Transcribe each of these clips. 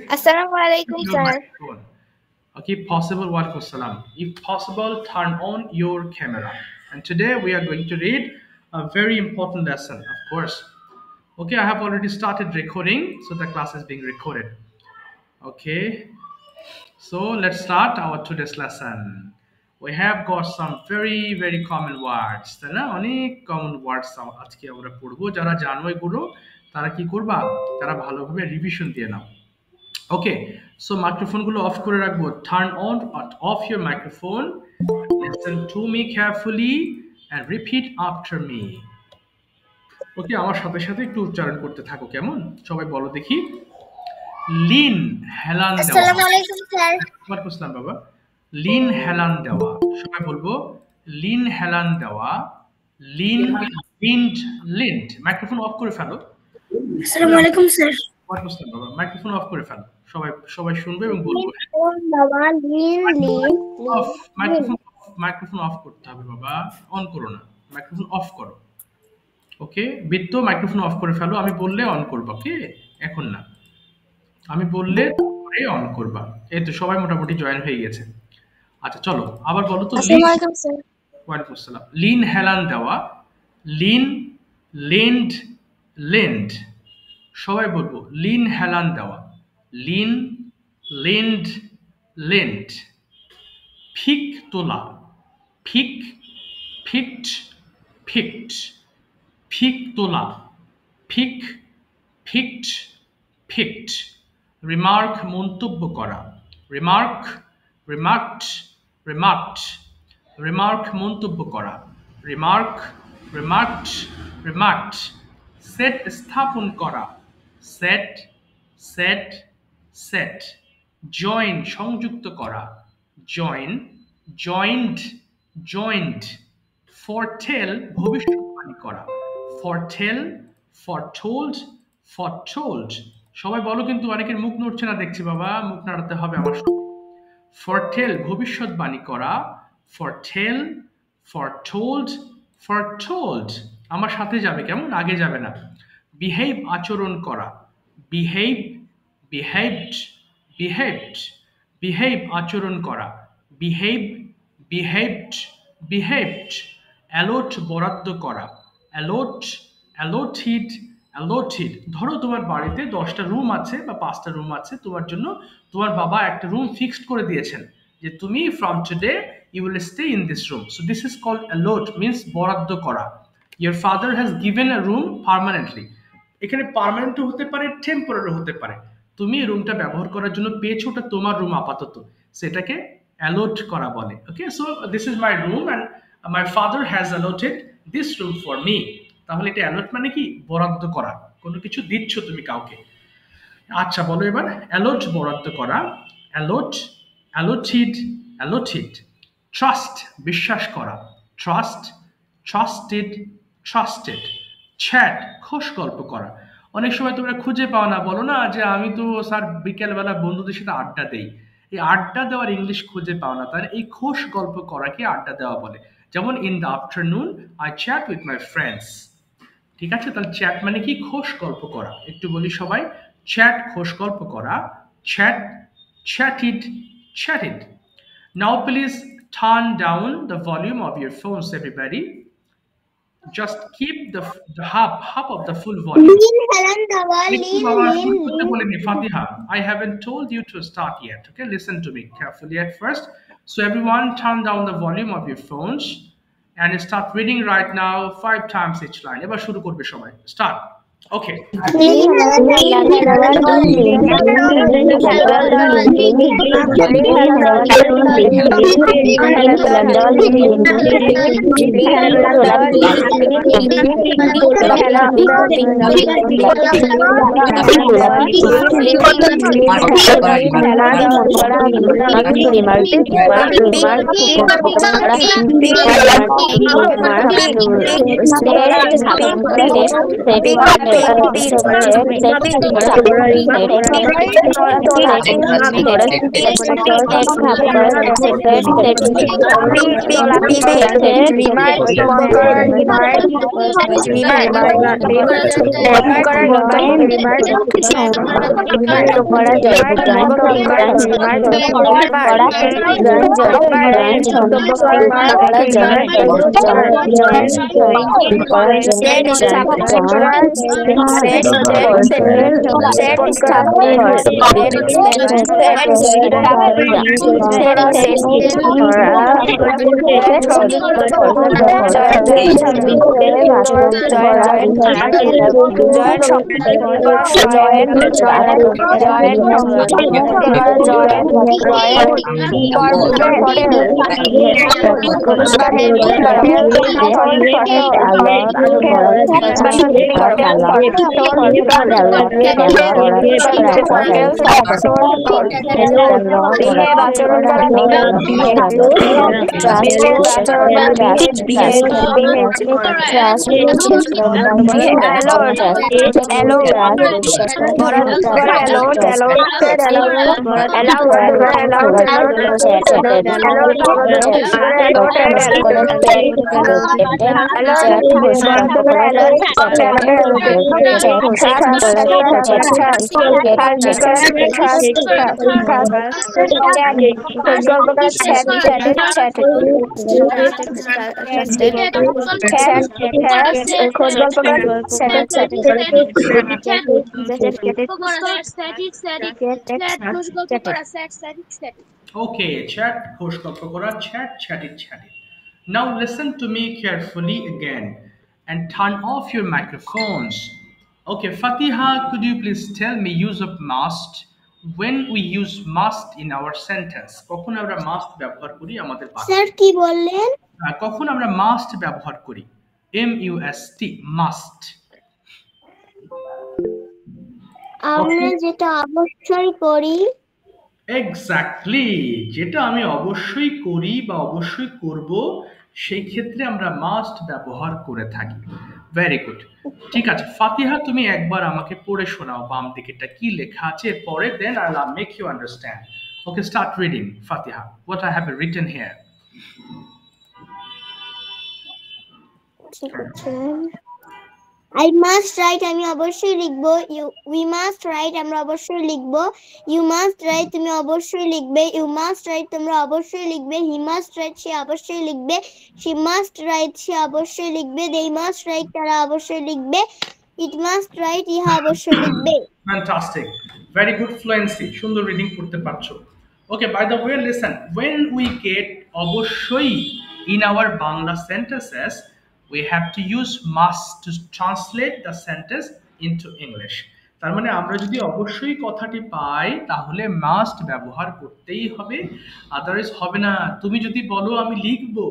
Assalamualaikum, Your sir. microphone. Okay, possible. Walaikum salam. If possible, turn on your camera. And today we are going to read a very important lesson, of course. Okay, I have already started recording, so the class is being recorded. Okay, so let's start our today's lesson. We have got some very common words. তাই না অনেক common ওয়ার্ডস আজকে আমরা পড়বো যারা জানো এগুলো তারা কি করবা তারা ভালোভাবে রিভিশন দিয়ে নাও ওকে সো মাইক্রোফোন গুলো অফ করে রাখবো turn on off your microphone listen to me carefully and repeat after me okay আমার সাথে সাথে একটু উচ্চারণ করতে থাকো কেমন সবাই বলো দেখি লিন হেলান দেওয়া Assalamualaikum, sir. ওয়ালাইকুম আসসালাম বাবা লিন হেলান দেওয়া সবাই বলবো লিন হেলান দেওয়া lean leaned leaned microphone off করে ফেলো Assalamualaikum, sir. ওয়ালাইকুম আসসালাম বাবা মাইক্রোফোন অফ করে ফেলো সবাই সবাই শুনবে এবং বলবো অফ মাইক্রোফোন অফ করতে হবে বাবা অন করো না মাইক্রোফোন অফ করো ওকে বৃত্ত মাইক্রোফোন অফ করে ফেলো আমি বললে অন করবা ওকে এখন না আমি বললে পরে অন করবা এই তো সবাই মোটামুটি জয়েন হয়ে গেছে আচ্ছা চলো আবার বলো তো Assalamualaikum, sir. ওয়ালাইকুম আসসালাম লিন হেলান দেওয়া লিন লেন্ড লেন্ড সবাই বলবো লিন হেলান দেওয়া লিন লেন্ড লেন্ড ফিক তোলা ফিক ফিক্ট ফিক্ট ফিক তোলা ফিক ফিক্ট ফিক্ট রিমার্ক মন্তব্য করা রিমার্ক রিমার্কড রিমার্কড রিমার্ক মন্তব্য করা রিমার্ক রিমার্কড রিমার্কড সেট স্থাপন করা সেট সেট সেট জয়েন সংযুক্ত করা জয়েন জয়েন্ট জয়েন্ট ফরটেল ভবিষ্যৎবাণী করা ফরটেল ফরটোল্ড ফরটোল্ড সবাই বলো কিন্তু অনেকের মুখ নড়ছে না দেখছি বাবা মুখ নাড়াতে হবে আমার ফরটেল ভবিষ্যৎবাণী করা ফরটেল ফরটোল্ড ফরটোল্ড আমার সাথে যাবে কেমন আগে যাবে না বিহেভ আচরণ করা বিহেভ বিহেভড বিহেভড বিহেভ আচরণ করা বিহেভ বিহেভড বিহেভড অ্যালোট বরাদ্দ করা অ্যালোট অ্যালোটেড অ্যালোটেড ধরো তোমার বাড়িতে 10টা রুম আছে বা 5টা রুম আছে তোমার জন্য তোমার বাবা একটা রুম ফিক্সড করে দিয়েছেন যে তুমি from today you will stay in this room so this is called allot means বরাদ্দ করা your father has given a room permanently এখানে পার্মানেন্টও হতে পারে টেম্পোরারি হতে পারে তুমি এই রুমটা ব্যবহার করার জন্য পেয়েছো ওটা তোমার রুম আপাতত সেটাকে অ্যালোট করা বলে okay so this is my room and my father has allotted this room for me তাহলে এটা অ্যালোট মানে কি বরাদ্দ করা কোনো কিছু দিচ্ছ তুমি কাউকে আচ্ছা বলো এবার অ্যালোট বরাদ্দ করা অ্যালোট অ্যালোটেড অ্যালোটেড ট্রাস্ট বিশ্বাস করা ট্রাস্ট ট্রাস্টেড ট্রাস্টেড চ্যাট খোশ গল্প করা অনেক সময় তোমরা খুঁজে পাও না বলো না যে আমি তো স্যার বিকেলবেলা বন্ধুদের সাথে আড্ডা দেই এই আড্ডা দেওয়ার ইংলিশ খুঁজে পাও না তার এই খোশ গল্প করাকে আড্ডা দেওয়া বলে যেমন in the afternoon I chat with my friends ঠিক আছে তাহলে চ্যাট মানে কি খোশ গল্প করা একটু বলি সবাই চ্যাট খোশ গল্প করা chat chatted chatted now please turn down the volume of your phones everybody just keep the half of the full volume. Fatiha, I haven't told you to start yet. Okay, listen to me carefully at first. So everyone turn down the volume of your phones and start reading right now 5 times each line. এবার শুরু করবে সবাই start. Okay. Okay, chat, Khosh Kopakora, chat, chat it, chat it. Now listen to me carefully again and turn off your microphones. Okay, Fatiha, could you please tell me use of must? When we use must in our sentence, কখন আমরা must ব্যবহার করি আমাদের বাক্যে? Sir কি বললেন? কখন আমরা must ব্যবহার করি? MUST, must. আমরা যেটা অবশ্যই করি। এক্স্যাক্টলি, যেটা আমি অবশ্যই করি বা অবশ্যই করব সেই ক্ষেত্রে আমরা মাস্ট ব্যবহার করে থাকি। ভেরি গুড, ঠিক আছে ফাতিহা, তুমি একবার আমাকে পড়ে শোনাও বাম দিকেটা কি লেখা আছে, এরপরে then I will make you understand. Okay, start reading Fatiha, what I have written here. ঠিক আছে। I must write, আমি অবশ্যই লিখব। We must write, আমরা অবশ্যই লিখব। You must write, তুমি অবশ্যই লিখবে। You must write, তোমরা অবশ্যই লিখবে। He must write, সে অবশ্যই লিখবে। She must write, সে অবশ্যই লিখবে। They must write, তারা অবশ্যই লিখবে। It must write, ইহা অবশ্যই লিখবে। Fantastic, very good fluency, সুন্দর রিডিং করতে পারছো। Okay, by the way, listen, when we get অবশ্যই in our Bangla sentences, we have to use must to translate the sentence into English. তার মানে আমরা যদি অবশ্যই কথাটি পাই তাহলে মাস্ট ব্যবহার করতেই হবে, আদারওয়াইজ হবে না। তুমি যদি বলো আমি লিখবো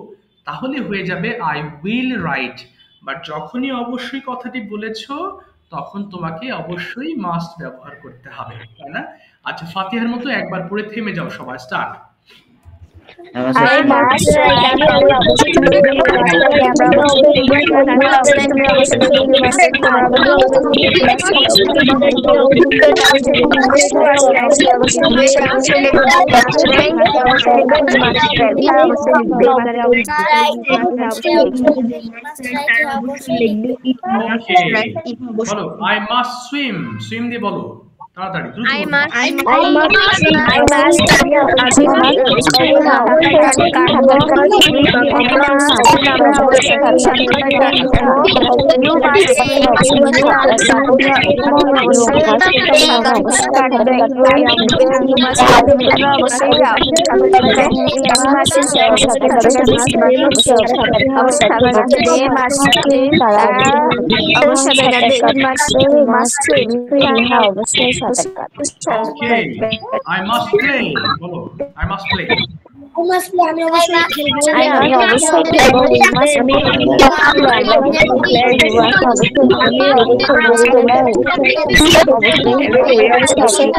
তাহলে হয়ে যাবে আই উইল রাইট, বাট যখনই অবশ্যই কথাটি বলেছো তখন তোমাকে অবশ্যই মাস্ট ব্যবহার করতে হবে, তাই না? আচ্ছা, ফাতিহার মতো একবার পড়ে থেমে যাও সবাই, স্টার্ট। I must write, আমি অবশ্যই বলো আই মাস্ট সুইম, সুইম দিয়ে বলো তাড়াতাড়ি, দ্রুত I বলো। must Okay, I must play, বলো I must play. আমি অবশ্যই খেলবো। আমি অবশ্যই খেলবো। We must play. আমরা অবশ্যই play. You must অবশ্যই আমি খেলবো। তোমরা অবশ্যই তারা অবশ্যই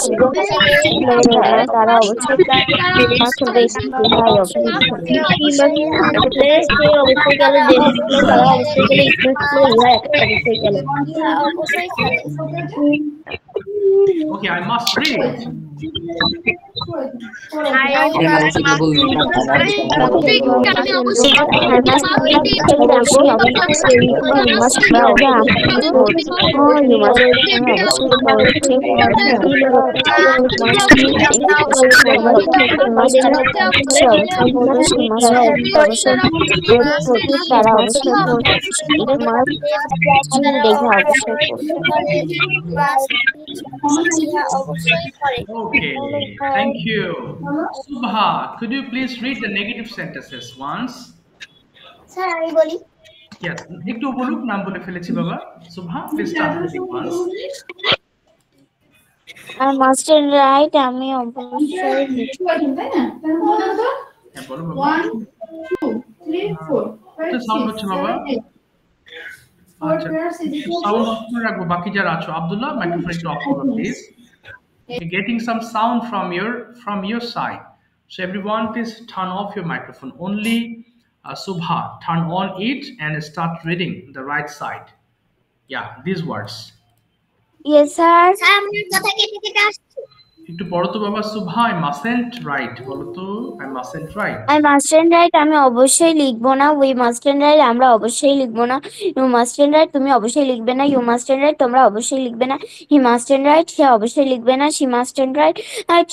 অবশ্যই গেল, তারা অবশ্যই গেলে, ইহা একটা বিষয় গেল। অবশ্যই খেলে। Okay, I must read. তারা অবশ্যই অবশ্যই করে। Okay, thank you. Subha, could you please read the negative sentences once? Sir আমি বলি। Yes, একটু বলুক, নাম বলে ফেলেছি বাবা। Subha, please start reading once. I must write. আমি অবশ্যই হ্যাঁ, বলো বাবা। 1, 2, 3, 4, 5, তো সাউন্ড 6, হচ্ছে বাবা। 7, 8. আচ্ছা, সাউন্ড অফ করে রাখবো। বাকি যারা আছো, আব্দুল্লাহ মাইক্রোফোন একটু অফ করো please. Okay, getting some sound from your side. So everyone, please turn off your microphone. Only Subha, turn on it and start reading the right side. Yeah, these words. Yes, sir. Sir আমার কথা কেটে কেটে আসছে। একটু পড়ো তো বাবা। Subha, I mustn't write. বলো তো, I mustn't write. I mustn't write. আমি অবশ্যই লিখবো না। We mustn't write. আমরা অবশ্যই লিখবো না। You mustn't write. তুমি অবশ্যই লিখবে না। You mustn't write. তোমরা অবশ্যই লিখবে না। He mustn't write. সে অবশ্যই লিখবে না। She mustn't write.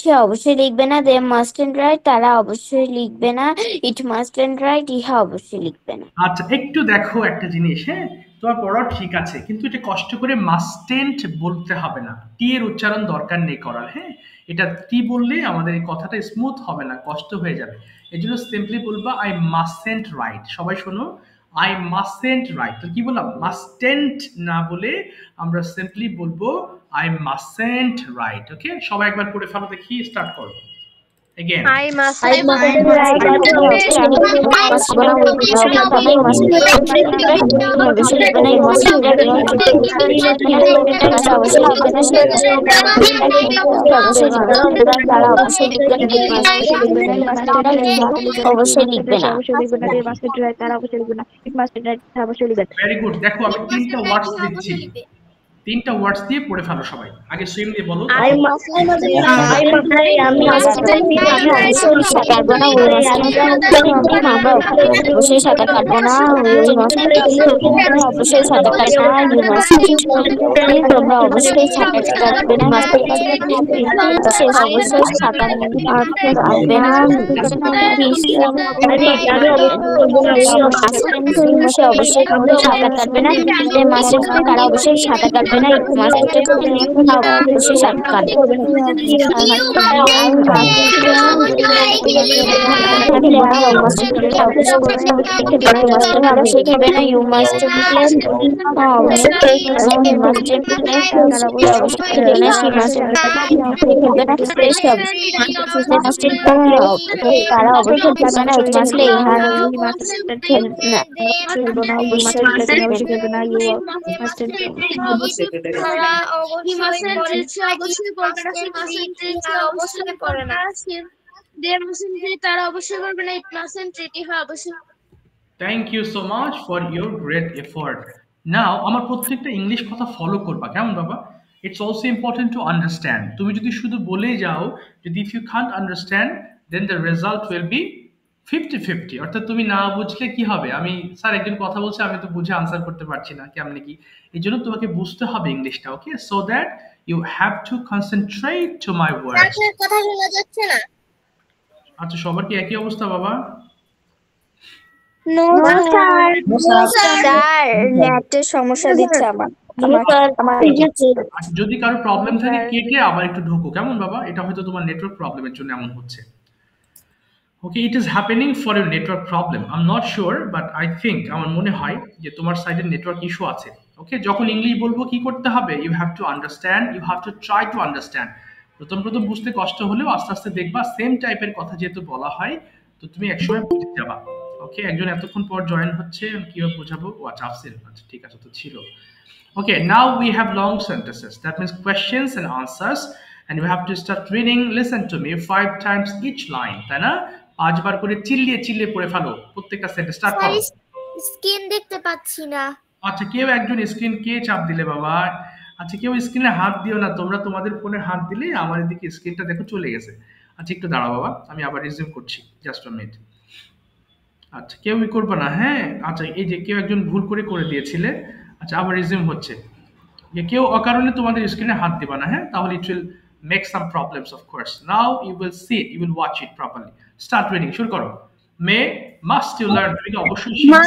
সে অবশ্যই লিখবে না। They mustn't write. তারা অবশ্যই লিখবে না। It mustn't write. ইহা অবশ্যই লিখবে না। আচ্ছা, একটু দেখো একটা জিনিস। হ্যাঁ, তোমার পড়া ঠিক আছে, কিন্তু এটা কষ্ট করে মাস্টেন্ট বলতে হবে না। টি এর উচ্চারণ দরকার নেই করার। হ্যাঁ, এটা টি বললে আমাদের এই কথাটা স্মুথ হবে না, কষ্ট হয়ে যাবে। এই জন্য সিম্পলি বলবা আই মাস্টেন্ট রাইট। সবাই শোনো, আই মাস্টেন্ট রাইট। তো কি বললাম? মাস্টেন্ট না বলে আমরা সিম্পলি বলবো আই মাস্টেন্ট রাইট। ওকে, সবাই একবার করে ফেলো দেখি, স্টার্ট করো। Again. I must write. অবশ্যই লিখবে না। Very good. দেখো আমি তিনটা ওয়ার্ডস দিচ্ছি, তিনটা ওয়ার্ডস দিয়ে পড়ে ফেলো সবাই। আগে সুইম দিয়ে বলো। আমি অবশ্যই সাঁতার কাটবো না। আমরা অবশ্যই সাঁতার কাটবো না। অবশ্যই সাঁতার কাটবো না। তোমরা অবশ্যই সাঁতার কাটবে না। অবশ্যই সাঁতার কাটবে না। সে অবশ্যই সাঁতার কাটবে না। তারা অবশ্যই সাঁতার কাটবে না। অবশ্যই সাঁতার কাটবে শিখবে না। ইউ মাস্ট তারা অবশ্যই খেলবে না। মাসলে ইহার না তারা অবশ্যই করবে না। It mustn't treat ইহা অবশ্যই। Thank you so much for your great effort. Now আমার প্রত্যেকটা ইংলিশ কথা ফলো করবা, কেমন বাবা? It's also important to understand. তুমি যদি শুধু বলে যাও, যদি if you can't understand, then the result will be 50-50। অর্থাৎ তুমি না বুঝলে কি হবে? আমি স্যার একজন কথা বলছে, আমি তো বুঝে আনসার করতে পারছি না, কেমন কি? এই জন্য তোমাকে বুঝতে হবে ইংলিশটা। Okay, so that you have to concentrate to my words. কথা শোনা যাচ্ছে না। আচ্ছা, সবার কি একই অবস্থা বাবা? নো স্যার, স্যার নেটের সমস্যা দিচ্ছে আমার। যদি কারো প্রবলেম থাকে কেটে আবার একটু ঢোকো, কেমন বাবা? এটা হয়তো তোমার নেটওয়ার্ক প্রবলেমের জন্য এমন হচ্ছে। Okay, it is happening for your network problem. I am not sure, but I think, আমার মনে হয় যে তোমার সাইডের নেটওয়ার্ক ইস্যু আছে। ওকে, যখন ইংলিশ বলবো কি করতে হবে? You have to understand, you have to try to understand. প্রথম প্রথম বুঝতে কষ্ট হলেও আস্তে আস্তে দেখবা সেম টাইপের কথা যেহেতু বলা হয়, তো তুমি একসময় বুঝে যাবা। ওকে, একজন এতক্ষণ পর জয়েন হচ্ছে, আমি কিভাবে বোঝাবো? ও আচ্ছা, আফসিন, আচ্ছা ঠিক আছে, তো ছিল। Okay, now we have long sentences. That means questions and answers, and you have to start reading. Listen to me 5 times each line. তাই না? 5 বার করে চিল্লিয়ে চিল্লিয়ে পড়ে ফেলো প্রত্যেকটা সেন্টেন্স। স্টার্ট করো। স্ক্রিন দেখতে পাচ্ছি না। আচ্ছা, কেউ একজন স্ক্রিন কে চাপ দিলে বাবা? আচ্ছা, কেউ স্ক্রিনে হাত দিও না, তোমরা তোমাদের ফোনে হাত দিলে আমার এদিকে স্ক্রিনটা দেখো চলে গেছে। আচ্ছা, একটু দাঁড়াও বাবা, আমি আবার রিজিউম করছি, জাস্ট আ মিনিট। আচ্ছা, কেউই করবে না, হ্যাঁ? আচ্ছা, এই যে কেউ একজন ভুল করে দিয়েছিলে। আচ্ছা, আবার রিজিউম হচ্ছে। যে কেউ অকারণে তোমাদের স্ক্রিনে হাত দিবা না, হ্যাঁ? তাহলে it will make some problems of course. Now you will see it, you will watch it properly. Start reading, শুরু করো। May, must you learn, তুমি কি অবশ্যই শিখবে।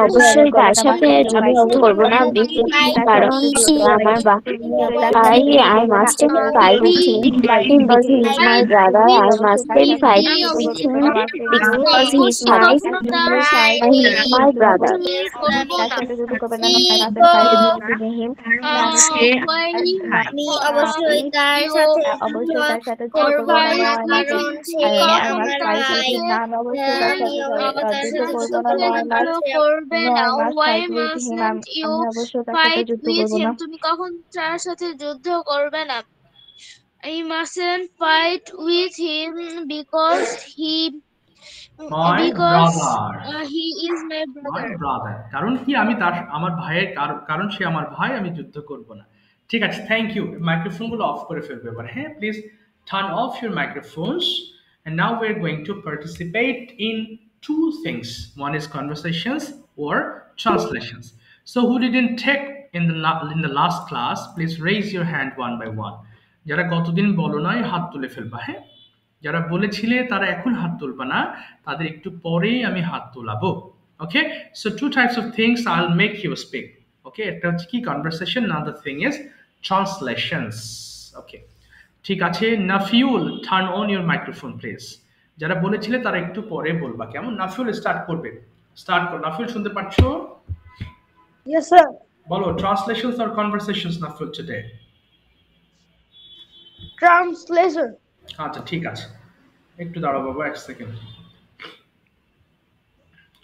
অবশ্যই তার সাথে যুদ্ধ করবো না, কারণ সে আমার I must fight with him because he is my brother. I must fight with him because he is my brother. আমি অবশ্যই তার সাথে করবো না, কারণ সে আমার ভাই। তুমি কখন তার সাথে যুদ্ধ করবে না? I mustn't fight with him because he is my brother. কারণ কি আমি আমার ভাইয়ের কারণ সে আমার ভাই, আমি যুদ্ধ করব না। ঠিক আছে, থ্যাংক ইউ। মাইক্রোফোন গুলো অফ করে ফেলবে এবার, হ্যাঁ? Please turn off your microphones, and now we're going to participate in two things. One is conversations or translations. So who didn't take in the last class, please raise your hand one by one. যারা গতদিন বলো নাই হাত তুলে ফেলবা, হ্যাঁ? যারা বলেছিলে তারা এখন হাত তুলবা না, তাদের একটু পরেই আমি হাত তোলাবো। Okay, so two types of things I will make you speak. Okay, একটা হচ্ছে কি conversation, another thing is translations. Okay, ঠিক আছে। Nafiul, turn on your microphone please. যারা বলেছিলে তারা একটু পরে বলবা, কেমন? নাফিউল স্টার্ট করবে, স্টার্ট করো। নাফিউল শুনতে পাচ্ছো? Yes, sir. বলো, translations or conversations Nafiul today? Translation. আচ্ছা ঠিক আছে, একটু দাঁড়াও বাবা, এক সেকেন্ড।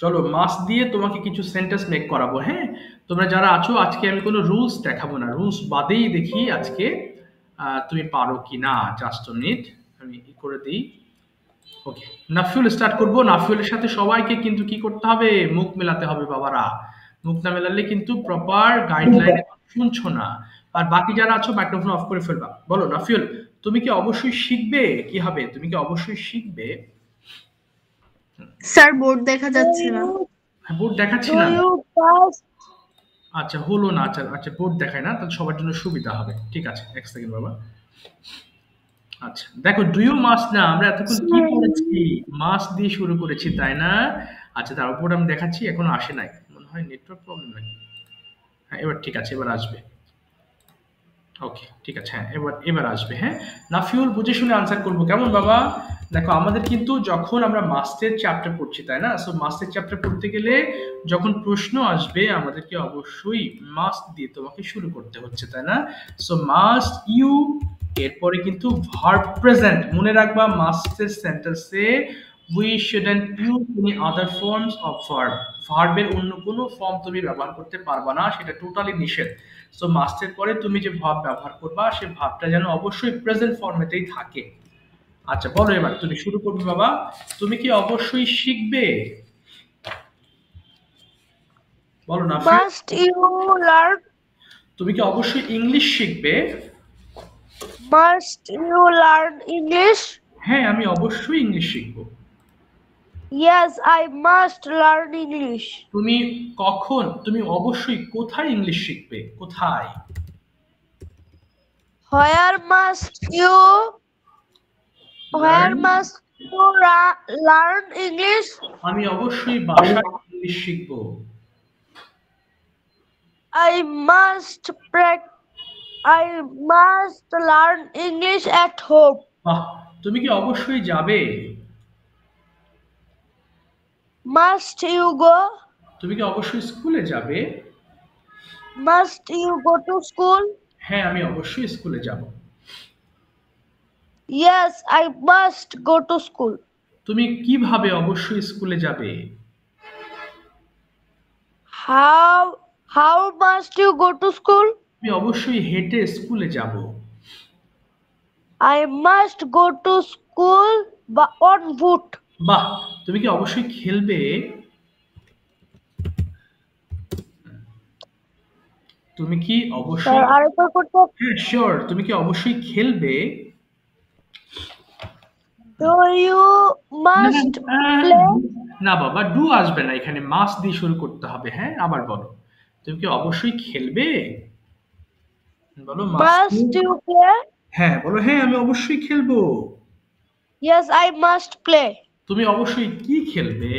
চলো মাস্ট দিয়ে তোমাকে কিছু সেন্টেন্স মেক করাবো, হ্যাঁ? তোমরা যারা আছো আজকে আমি কোনো রুলস দেখাবো না, রুলস বাদেই দেখি আজকে তুমি পারো কি না। জাস্ট মিনিট, আমি করে দিই। ওকে, নাফিউল স্টার্ট করবো। নাফিউলের সাথে সবাইকে কিন্তু কি করতে হবে, মুখ মেলাতে হবে বাবারা। মুখ না মেলালে কিন্তু প্রপার গাইডলাইন শুনছো না। আর বাকি যারা আছো মাইক্রোফোন অফ করে ফেলবা। বলো নাফিউল, তুমি কি অবশ্যই শিখবে? কি হবে, তুমি কি অবশ্যই শিখবে? স্যার বোর্ড দেখা যাচ্ছে না। হ্যাঁ, বোর্ড দেখাচ্ছি Do না। you pass? আচ্ছা হলো না, আচ্ছা আচ্ছা বোর্ড দেখায় না, তাহলে সবার জন্য সুবিধা হবে। ঠিক আছে, এক সেকেন্ড বাবা। আচ্ছা দেখো, ডু ইউ মাস্ট না, আমরা এতক্ষণ কি করেছি, মাস্ট দিয়ে শুরু করেছি তাই না? আচ্ছা তার উপর আমি দেখাচ্ছি, এখনো আসে নাই মনে হয়, নেটওয়ার্ক প্রবলেম নাকি। হ্যাঁ এবার ঠিক আছে, এবার আসবে। ওকে ঠিক আছে, হ্যাঁ এবার এবার আসবে। হ্যাঁ নাফিউল বুঝে শুনে আনসার করবো, কেমন বাবা? দেখো আমাদের কিন্তু যখন আমরা মাস্টের চ্যাপ্টার পড়ছি তাই না, সো মাস্টের চ্যাপ্টার পড়তে গেলে যখন প্রশ্ন আসবে আমাদেরকে অবশ্যই মাস্ট দিয়ে তোমাকে শুরু করতে হচ্ছে তাই না? সো মাস্ট ইউ, এরপরে কিন্তু ভার্ব প্রেজেন্ট, মনে রাখবা মাস্টের সেন্টেন্সে we shouldn't use any other forms of verb, ভার্বের অন্য কোনো ফর্ম তুমি ব্যবহার করতে পারবা না, সেটা টোটালি নিষেধ। সো মাস্টের পরে তুমি যে ভার্ব ব্যবহার করবা সে ভার্বটা যেন অবশ্যই প্রেজেন্ট ফর্মেতেই থাকে। আচ্ছা বলো এবার তুমি শুরু করবে বাবা, তুমি কি অবশ্যই শিখবে? বলো না। Must you learn? তুমি কি অবশ্যই ইংলিশ শিখবে? Must you learn English? হ্যাঁ আমি অবশ্যই ইংলিশ শিখবো। Yes, I must learn English. তুমি কখন, তুমি অবশ্যই কোথায় ইংলিশ শিখবে, কোথায়? Where must you learn English? আমি অবশ্যই বাসায় ইংলিশ শিখবো। I must learn English at home. বাহ, তুমি কি অবশ্যই যাবে? Must you go? তুমি কি অবশ্যই স্কুলে যাবে? Must you go to school? হ্যাঁ আমি অবশ্যই স্কুলে যাব। Yes, I must go to school. তুমি কিভাবে অবশ্যই স্কুলে যাবে? How must you go to school? আমি অবশ্যই হেঁটে স্কুলে যাব। I must go to school on foot. বাহ, তুমি কি অবশ্যই খেলবে? তুমি কি অবশ্যই, আরেকবার করতে, হ্যাঁ শিওর, তুমি কি অবশ্যই খেলবে? do you must play? না বাবা, ডু আসবে না এখানে, মাস্ট দিয়ে শুরু করতে হবে। হ্যাঁ আবার বলো, তুমি কি অবশ্যই খেলবে? বলো Must you play? হ্যাঁ বলো, হ্যাঁ আমি অবশ্যই খেলবো। Yes, I must play. তুমি অবশ্যই কি খেলবে?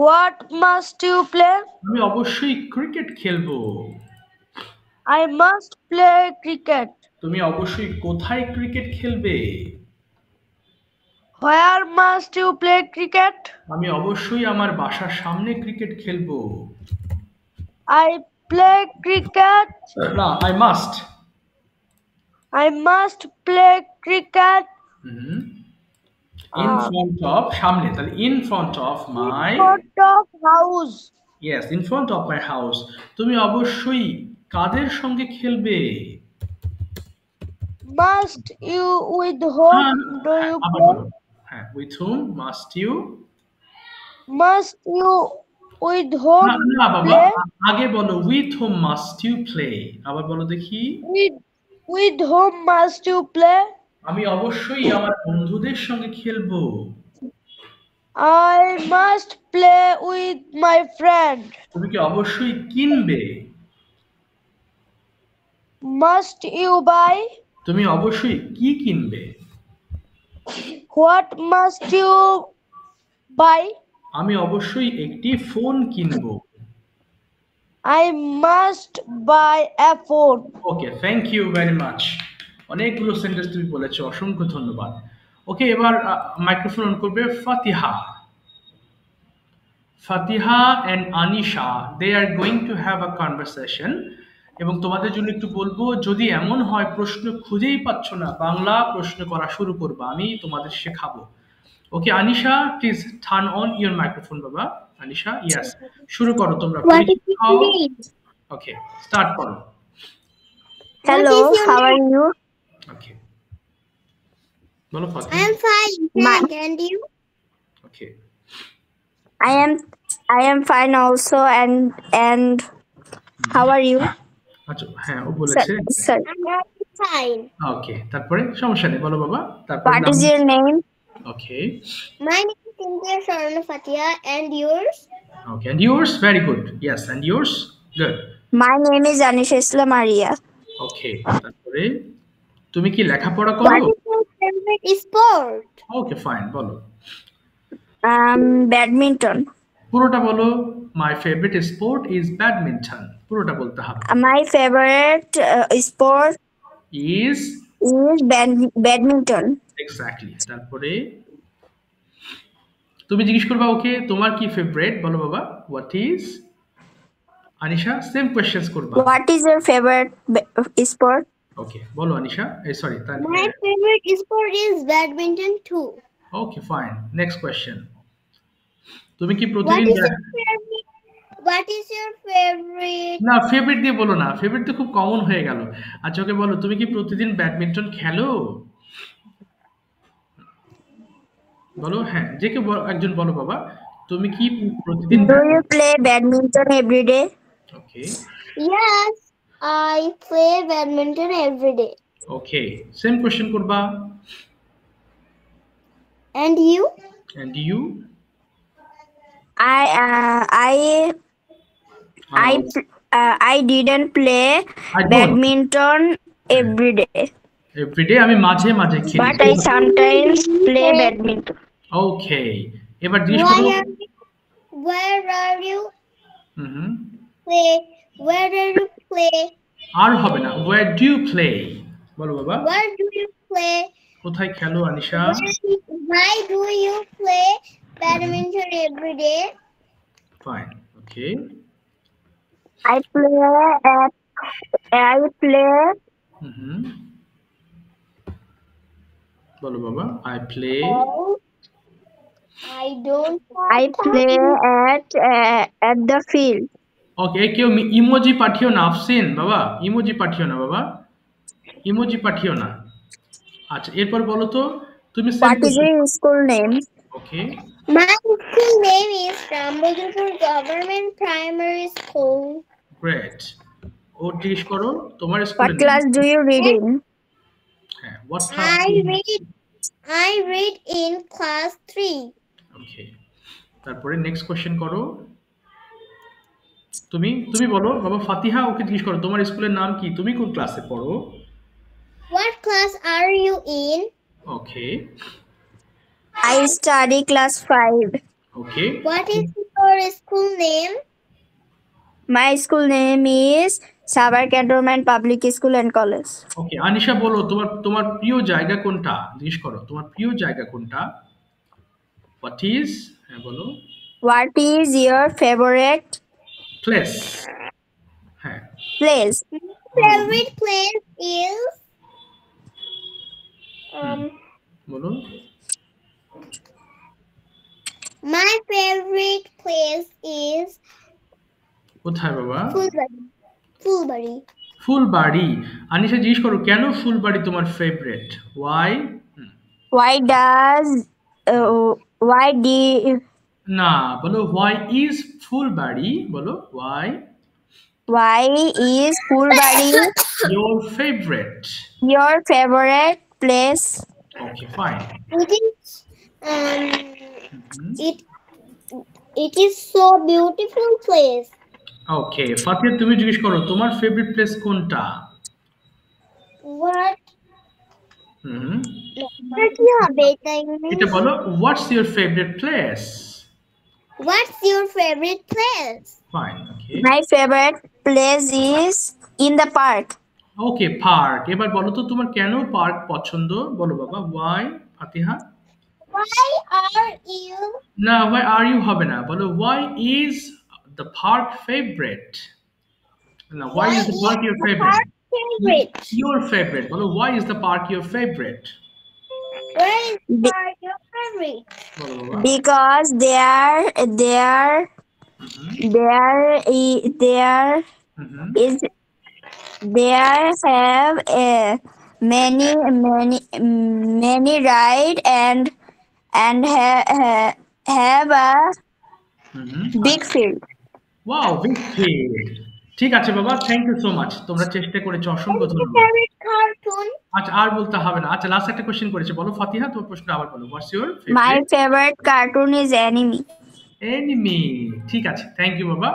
What must you play? আমি অবশ্যই ক্রিকেট খেলবো। I must play cricket. তুমি অবশ্যই কোথায় ক্রিকেট খেলবে? Where must you play cricket? আমি অবশ্যই আমার বাসার সামনে ক্রিকেট খেলবো। I play cricket. না, I must. I must play cricket in front of, সামনে, তাহলে in front of my, in front of house. Yes in front of my house. তুমি অবশ্যই কাদের সঙ্গে খেলবে? Must you with whom do you আবার play? বলো, হ্যাঁ with whom must you. Must you with whom না বাবা, play? আগে বলো with whom must you play. আবার বলো দেখি। With whom must you play? আমি অবশ্যই আমার বন্ধুদের সঙ্গে খেলবো। I must play with my friend. তুমি কি অবশ্যই কিনবে? Must you buy? তুমি অবশ্যই কি কিনবে? What must you buy? আমি অবশ্যই একটি ফোন কিনবো। I must buy a phone. Okay, thank you very much. অনেকগুলো সেন্টেন্স তুমি বলেছো, অসংখ্য ধন্যবাদ। ওকে, এবার মাইক্রোফোন অন করবে Fatiha. Fatiha and Anisha, they are going to have a conversation. এবং তোমাদের জন্য একটু বলবো, যদি এমন হয় প্রশ্ন খুঁজেই পাচ্ছ না, বাংলা প্রশ্ন করা শুরু করবা, আমি তোমাদের শেখাবো। Okay Anisha, please turn on your microphone বাবা। আনিশা, ইয়েস, শুরু করো তোমরা What is পরীক্ষা। your name? ওকে, স্টার্ট করো। What Hello, is your how are name? you? ওকে, বলো I Fatiha. am fine, My- thank and you? Okay, I am fine also, and how are you? আচ্ছা হ্যাঁ ও বলেছে। Sir, I'm also fine. ওকে, তারপরে সমস্যা নেই, বলো বাবা। তারপরে what নাম। is your name? Okay, My name is Cynthia Sharana Fatia and yours? Okay, and yours? Very good. Yes, and yours? Good. My name is Anisha Islam Maria. ওকে, তারপরে তুমি কি লেখাপড়া করো? What is your favorite sport? Okay, fine, বলো। Badminton. পুরোটা বলো। My favourite sport is badminton, পুরোটা বলতে হবে। My favorite sport is is badminton. Exactly. তারপরে তুমি জিজ্ঞেস করবা ওকে তোমার কি ফেভারিট, বলো বাবা। What is Anisha, same questions করবা। What is your favorite sport? ওকে, বলো Anisha, sorry My favorite sport is badminton too. Okay, fine, next question. তুমি কি What প্রতিদিন is your favorite? What is your favorite? না ফেভারিট দিয়ে বলো না, ফেভারিট তো খুব কমন হয়ে গেল। আচ্ছা ওকে বলো তুমি কি প্রতিদিন ব্যাডমিন্টন খেলো, বলো। হ্যাঁ, যে কেউ একজন বলো বাবা, তুমি কি প্রতিদিন। Do you play badminton every day? Okay, Yes, I play badminton every day. Okay, same question করবা। And you? And you? I didn't play I don't. badminton every day, everyday, আমি মাঝে মাঝে খেলি। but I sometimes play badminton. ওকে, এবার জিজ্ঞেস Why করো। are you? Where are you hmm, play? Where do you play? আর হবে না, ওয়্যার ডু ইউ প্লে, বলো বাবা। Where do you play? কোথায় খেলো Anisha? Why do you play badminton every day? Fine, okay, I play হুম, বলো বাবা। I play. Oh, I don't. at the field. ওকে, কেউ emoji পাঠিও না, আফসিন বাবা, ইমোজি পাঠিও না বাবা, ইমোজি পাঠিও না। আচ্ছা, এরপর বলো তো তুমি। What is your school name? Okay, My school name is Rambagurpur Government Primary School. Great. ও জিজ্ঞেস করো তোমার What স্কুলের class do you read in? হ্যাঁ, what I read in class 3. ওকে, তারপরে নেক্সট কোশ্চেন করো। তুমি তুমি বলো বাবা। ফাতিহা, ওকে জিজ্ঞেস করো তোমার স্কুলের নাম কি, তুমি কোন ক্লাসে পড়ো। What class are you in? Okay, I study class 5. Okay, What is your school name? My school name is Sabar Cantonment Public School and College. ওকে। আনিশা বলো তোমার তোমার প্রিয় জায়গা কোনটা, জিজ্ঞেস করো তোমার প্রিয় জায়গা কোনটা। হোয়াট ইজ, হ্যাঁ বলো। What is your favorite place, হ্যাঁ place? Favorite place is বলো। my favorite place is কোথায় বাবা? Fulbari. Fulbari. ফুলবাড়ি। আনিশা জিজ্ঞেস করো কেন ফুলবাড়ি তোমার ফেভারিট, ওয়াই। Why do না, বলো হোয়াই ইজ ফুলবাড়ি, বলো why why is Fulbari your favourite. your favorite place? Okay, fine. It is it is so beautiful place. Okay, Fatiha তুমি জিজ্ঞেস করো তোমার ফেভারিট প্লেস কোনটা। What? হুম, কি হবে এটা এটা বলো। What's your favourite place. What's your favorite place? Fine, okay, My favorite place is in the park. Okay, park. এবার বলো তো তোমার কেন পার্ক পছন্দ, বলো বাবা। Why, Fatiha. Why are you না, ওয়াই আর ইউ হবে না, বলো why is the park favourite. না, why is the park your favourite. favorite? Your favorite, বলো why is the park your favorite? Where is Be- your favorite? বলো বাবা। because there hmm. is there have many ride and have a big field. Wow, big field. ঠিক আছে বাবা, thank you so much. তোমরা চেষ্টা করেছো, অসংখ্য ধন্যবাদ। Favorite cartoon? আচ্ছা, আর বলতে হবে না। আচ্ছা, লাস্ট একটা কোশ্চেন করেছে, বলো ফাতিহা, তোমার প্রশ্ন আবার বলো। What's your My favourite favorite cartoon is anime. Anime? ঠিক আছে, থ্যাংক ইউ বাবা।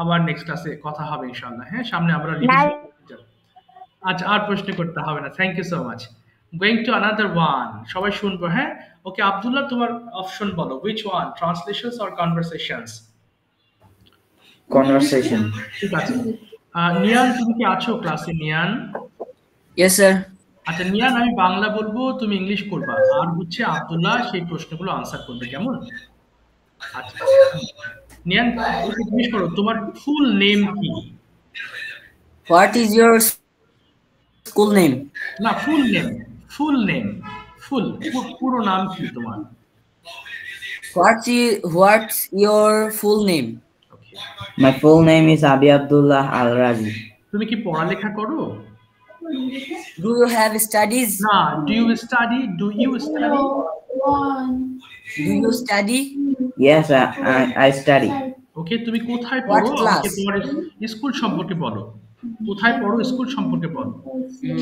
আবার নেক্সট ক্লাসে কথা হবে ইনশাআল্লাহ। হ্যাঁ, সামনে আমরা রিভিশন Now, করতে যাব। আচ্ছা, আর প্রশ্ন করতে হবে না। Thank you so much. Going to another one. সবাই শুনবো, হ্যাঁ? ওকে, আব্দুল্লাহ, তোমার অপশন বলো। Which one, translations or conversations? Conversation. ঠিক আছে। নিয়ান, তুমি কি আছো ক্লাসে? নিয়ান? Yes, sir. আচ্ছা নিয়ান, আমি বাংলা বলবো, তুমি ইংলিশ করবা, আর হচ্ছে আব্দুল্লাহ সেই প্রশ্নগুলো আনসার করবে, কেমন? আচ্ছা নিয়ান, ওকে জিজ্ঞেস করো তোমার ফুল নেম কি? What is your school name? না, ফুল নেম, পুরো নাম কি তোমার? What's your full name? Okay, My full name is Abi Abdullah Al Razi. তুমি কি পড়ালেখা করো? Do you have studies? না, do you study? Do you study? Yes, I study. ওকে, তুমি কোথায় What পড়ো? class? আমাকে তোমার স্কুল সম্পর্কে বলো। কোথায় পড়ো, স্কুল সম্পর্কে বলো।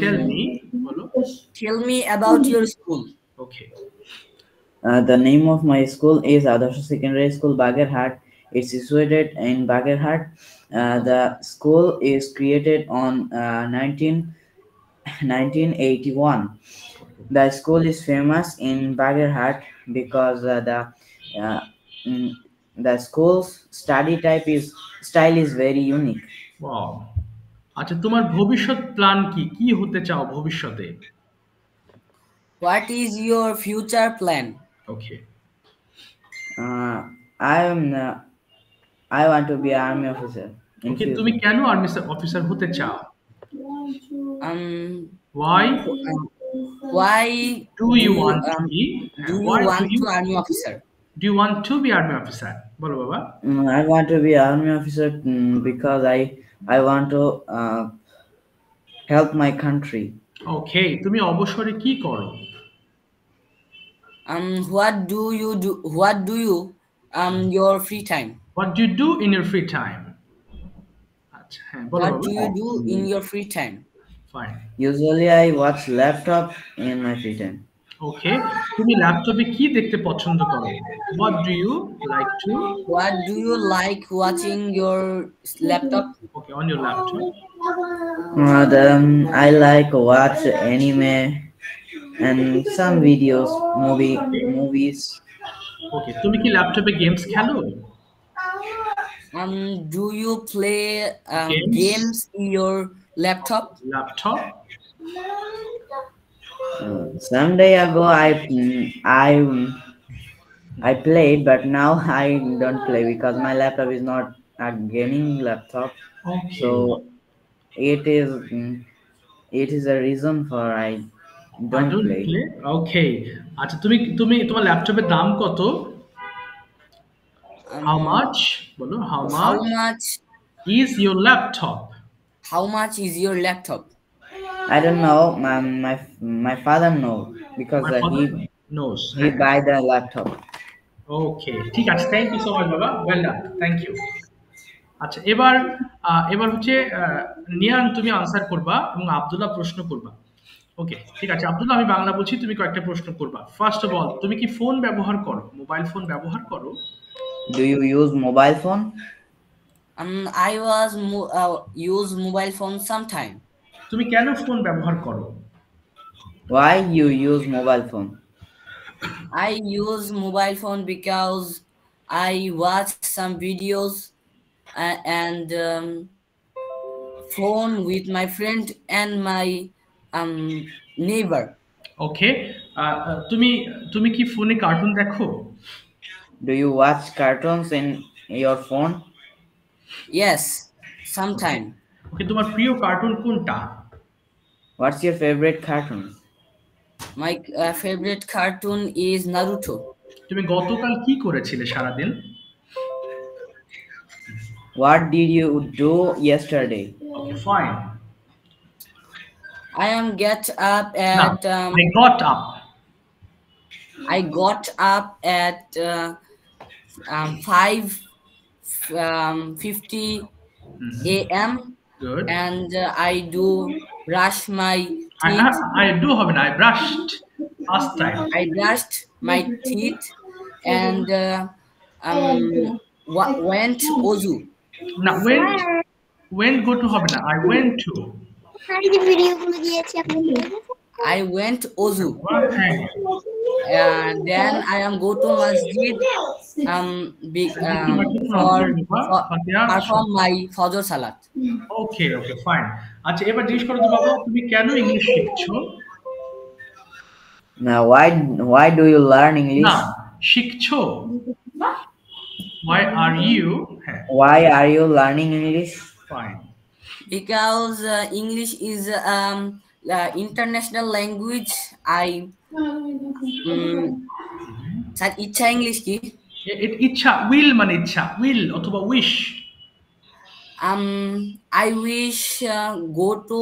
টেল মি, বলো। Tell me about your school. Okay, The name of my school is Adarsha Secondary School, Bagerhat. It's situated in Bagerhat. The school is created on 1981. The school is famous in Bagerhat because uh, mm, the school's study style is very unique. Wow. আচ্ছা, তোমার ভবিষ্যৎ plan কি? কি হতে চাও ভবিষ্যতে? What is your future plan? Okay, I want to be an army officer in okay, future. তুমি কেন আর্মি অফিসার হতে চাও? Um, Why why do you want to be? do you Why want do you to army officer? do you want to be army officer? বলো বাবা। I want to be an army officer because I want to help my country. ওকে, তুমি অবসরে কি করো? What do you do? What do you your free time? What do you do in your free time? আচ্ছা, হ্যাঁ, বলো What বাবা। do you do in your free time? Fine. Usually I watch laptop in my free time. ওকে, তুমি ল্যাপটপে কি দেখতে পছন্দ করো? What do you like to? What do you like watching your laptop? Okay, on your laptop. I like watch anime and some videos, movies. ওকে, তুমি কি ল্যাপটপে games খেলো? Do you play games in your laptop? Some day ago I played, but now I don't play because my laptop is not a gaming laptop. Okay. So it is a reason for I don't play. Okay. আচ্ছা, তুমি তোমার ল্যাপটপের দাম কত? How much? বলো, how much is your laptop? How much is your laptop? I don't know. My father knows because he knows. He buy the laptop. Okay, ঠিক আছে, thank you so much বাবা, ওয়েল ডান, থ্যাংক ইউ। আচ্ছা, এবার হচ্ছে নিয়ান, তুমি answer করবা এবং আব্দুল্লাহ প্রশ্ন করবা। ওকে, ঠিক আছে আব্দুল্লাহ, আমি বাংলা বলছি, তুমি কয়েকটা প্রশ্ন করবা। ফার্স্ট অফ অল, তুমি কি ফোন ব্যবহার করো? মোবাইল ফোন ব্যবহার করো? Do you use mobile phone? I use mobile phone sometime. তুমি কেন ফোন ব্যবহার করো? Why you use mobile phone? I use mobile phone because I watch some videos and phone with my friend and my neighbor. ওকে, তুমি কি ফোনে cartoon দেখো? Do you watch cartoons in your phone? Yes, sometime. ওকে, তোমার প্রিয় cartoon কোনটা? What's your favorite cartoon? My favorite cartoon is Naruto. তুমি গতকাল কি করেছিলে সারাদিন? What did you do yesterday? Okay, fine. I am get up Now, at I got up. I got up at 5:50 a.m. Good. and I do brush my I teeth. do have an I brushed last time. I brushed my teeth and went ozu. Now when go to হবে না I went to. এই যে ভিডিওগুলো দিয়েছি আপনি I went ozu. হ্যাঁ Then I am go to masjid for perform my fajr salat. Okay okay fine. আচ্ছা এবার জিজ্ঞেস করো তো বাবা তুমি কেন ইংলিশ শিখছো? Now, why do you learn English? না শিখছো। Why are you? হ্যাঁ Why are you learning English? Fine. Because English is international language. Sir ইচ্ছা ইংলিশ কি? ইচ্ছা উইল মানে ইচ্ছা উইল অথবা wish. I wish go to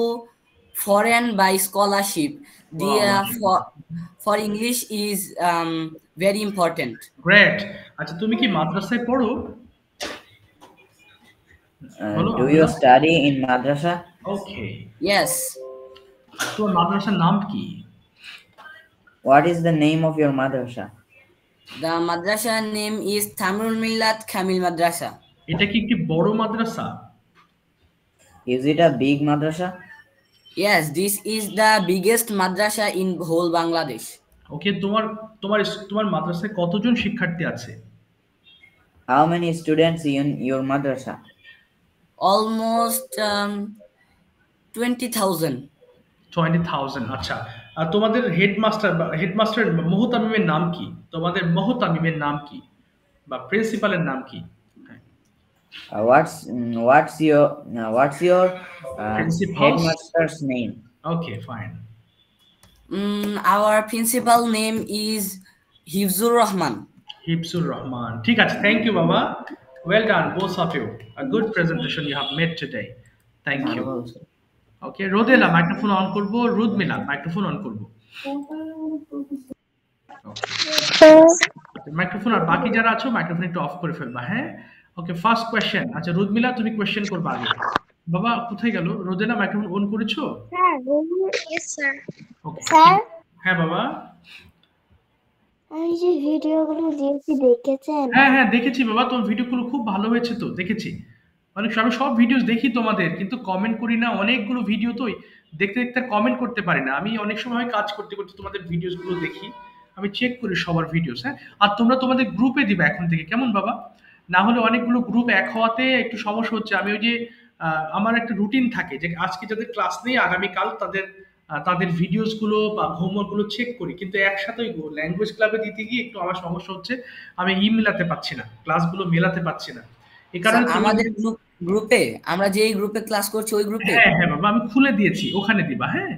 foreign by scholarship. For English is very important. Great. আচ্ছা তুমি কি মাদ্রাসায় পড়ো? Do you study in madrasa? Okay. Yes. তোমার মাদ্রাসার নাম কি? What is the name of your madrasa? The madrasa name is Tamrul Millat Kamil Madrasa. এটা কি একটি বড় মাদ্রাসা? Is it a big madrasa? Yes, this is the biggest madrasa in whole Bangladesh. ওকে তোমার মাদ্রাসায় কতজন শিক্ষার্থী আছে? How many students in your madrasa? Almost 20,000. 20,000 আচ্ছা। আর তোমাদের হেডমাস্টার মোহতামিমের নাম কি? তোমাদের মোহতামিমের নাম কি বা প্রিন্সিপালের নাম কি? What's your Principal's- headmaster's name? Okay fine. Our principal name is Hifzur Rahman. Hifzur Rahman. ঠিক আছে, থ্যাংক ইউ বাবা। Well done both of you. A good presentation you have made today. Thank you. Okay Rodela microphone on করব, রুদমিলা microphone on করব। Microphone আর বাকি যারা আছো microphone একটু of করে ফেলবা। হ্যাঁ ওকে ফার্স্ট কোশ্চেন। আচ্ছা রুদমিলা তুমি কোশ্চেন করবা আগে। বাবা কোথায় গেল? রোদেলা মাইক্রোফোন অন করেছো? হ্যাঁ Yes, sir. ওকে স্যার হ্যাঁ বাবা। আমি যে ভিডিওগুলো দিয়েছি দেখেছেন? হ্যাঁ দেখেছি বাবা, তোমার ভিডিওগুলো খুব ভালো হয়েছে তো, দেখেছি। আমি সব ভিডিওস দেখি তোমাদের, কিন্তু কমেন্ট করি না। অনেকগুলো ভিডিও তো দেখতে দেখতে কমেন্ট করতে পারি না। আমি অনেক সময় কাজ করতে করতে তোমাদের ভিডিওস গুলো দেখি, আমি চেক করি সবার ভিডিওস। হ্যাঁ আর তোমরা তোমাদের গ্রুপে দিবা এখন থেকে, কেমন বাবা? না হলে অনেকগুলো গ্রুপ এক হওয়াতে একটু সমস্যা হচ্ছে। আমি ওই যে আমার একটা রুটিন থাকে যে আজকে যাদের ক্লাস নেই আগামীকাল তাদের ভিডিওস গুলো বা হোমওয়ার্ক গুলো চেক করি, কিন্তু একসাথে ল্যাঙ্গুয়েজ ক্লাবে দিতে গিয়ে একটু আমার সমস্যা হচ্ছে। আমি মেলাতে পারছি না, ক্লাসগুলো মেলাতে পারছি না। এই কারণে আমাদের গ্রুপে আমরা যে গ্রুপে ক্লাস করছি ওই গ্রুপে। হ্যাঁ বাবা আমি খুলে দিয়েছি, ওখানে দিবা। হ্যাঁ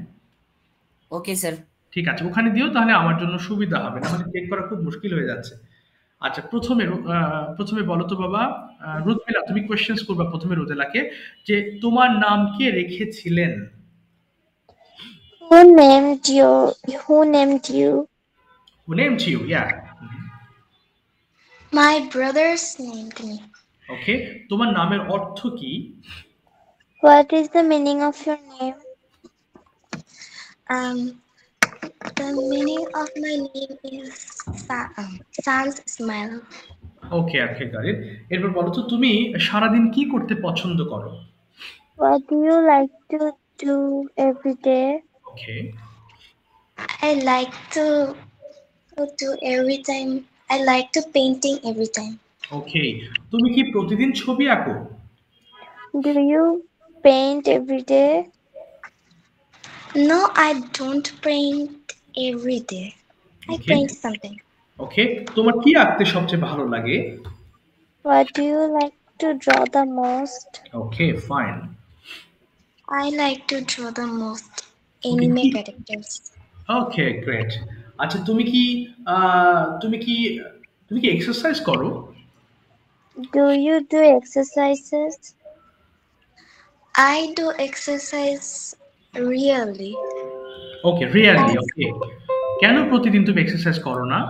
ওকে স্যার। ঠিক আছে, ওখানে দিও, তাহলে আমার জন্য সুবিধা হবে, না হলে চেক করা খুব মুশকিল হয়ে যাচ্ছে। আচ্ছা প্রথমে বলো তো বাবা, রুদমিলা তুমি কোশ্চেন্স করবা প্রথমে রোদেলাকে, যে তোমার নাম কে রেখেছিলেন? Who named you? Who named you? Yeah. My brothers named me. ওকে, তোমার নামের অর্থ কি? What is the meaning of your name? The meaning of my name is Sun's Smile. Okay got it. এরপর বলো তো তুমি সারাদিন কি করতে পছন্দ করো? What do you like to do every day? Okay, I like to do every time. I like to painting every time. ওকে, তুমি কি প্রতিদিন ছবি আঁকো? Do you paint every day? No, I don't paint every day. I Okay. paint something. ওকে, তোমার কি আঁকতে সবচেয়ে ভালো লাগে? What do you like to draw the most? Okay fine. I like to draw the most anime characters. Okay, great. আচ্ছা, তুমি কি exercise করো? Do you do exercises? I do exercise really. Okay, really, okay. কেন প্রতিদিন তুমি exercise করো না?